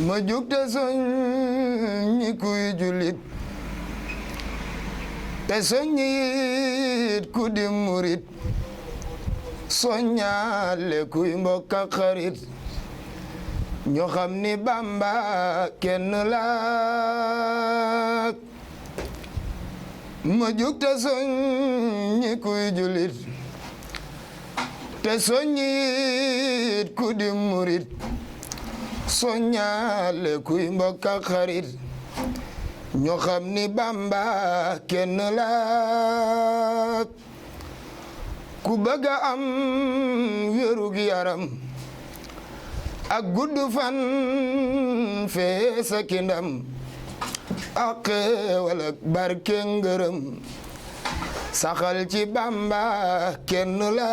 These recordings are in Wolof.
ma jug te soññi kuy julit te soññi it ku di murit soññaale kuy mbokk ak xarit ñu xam ni Bamba kenn la ma jug te soññi kuy julit te soññi it ku di murit soññaale kuy mbokk ak xarit ñu xam ni Bamba kenn la ku bëgg a am wérug yaram ak gudd fan fees ak ndam ak xéewal ak barke ngërëm saxal ci Bamba kenn la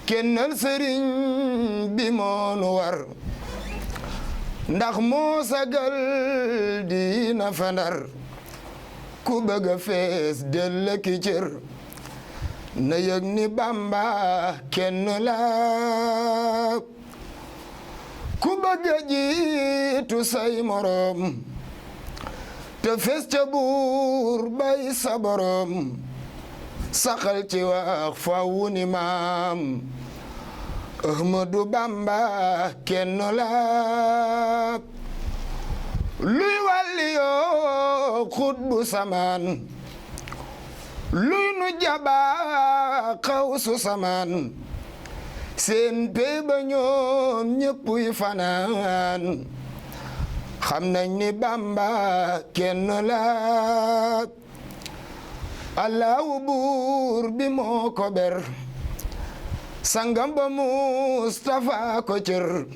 kennal sëriñ bi moonu war ndax moo sagal diina fa Ndar ku bëgg a fees dell ki cër na yëg ni Bamba kenn la ku bëgg a jiitu say moroom te fees ca buur bay sa boroom saxal ci wax fawu ni maam Ahmadu Bamba kenn la luy wàlli yoo xutbu samaan luy nu jaba xawsu samaan seen pey ba ñoom ñëppuy fanaan xam nañ ni Bamba kenn la Allahu buur bi moo ko ber sangam ba Mustafa ko cër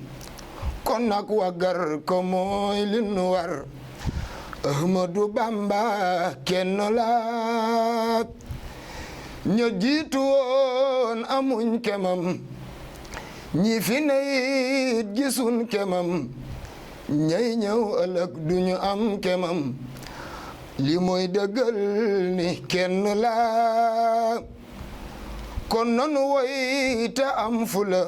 kon nak waggar ko mooy li nu war Ahmadu Bamba kenn la ñu jiitu woon amuñ kemam ñi fi ne it gisuñ kemam ñay ñëw ëllëg duñu am kemam li mooy dëggal ni kenn la kon nanu woy te am fula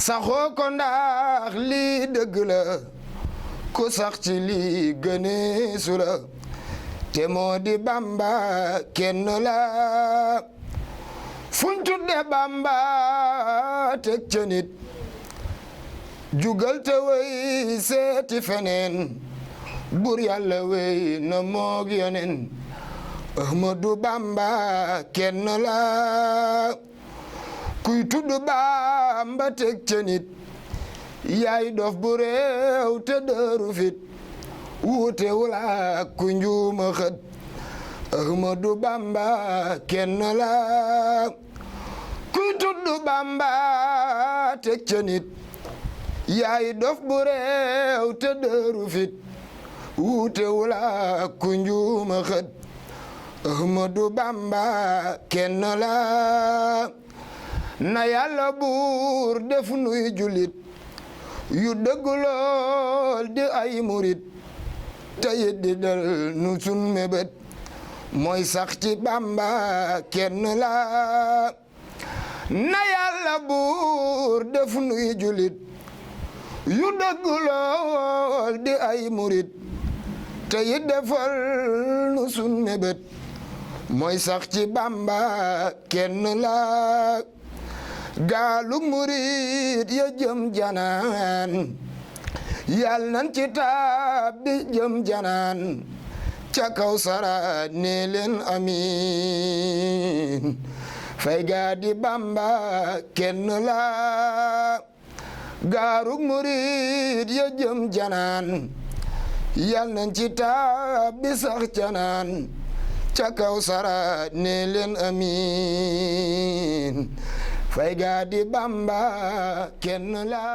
saxoo ko ndax lii dëgg la ku sax ci lii gënee su la te moo di Bamba kenn la fuñ tudde Bamba teg ca nit jugal te wey seeti feneen bur yàlla wey na moog yonen Ahmadu Bamba kenn la kuy tudd Bamba teg ca nit yaay dof bu réew te dëru fit wuute wula ku njuuma xët Ahmadu Bamba kenn la kuy tudd Bamba teg ca nit yaay dof bu réew te dëru fit wuute wula ku njuuma xët Ahmadu Bamba kenn la na Yàlla buur def nuy julit yu dëgg lool di ay murit te yit di dal nu sun mébét mooy sax ci Bamba kenn la na Yàlla buur def nuy julit yu dëgg lool di ay murit te yit defal nu sun mébét mooy sax ci Bamba kenn la gaalu murit ya jëm janaan yal nan ci taab bi jëm janaan ca kaw sara ne leen amiin fay gaa di Bamba kenn la gaaru murit ya jëm janaan yal nan ci taab bi sax janaan ca kaw sara ne leen amiin fay gaa di Bamba kenn la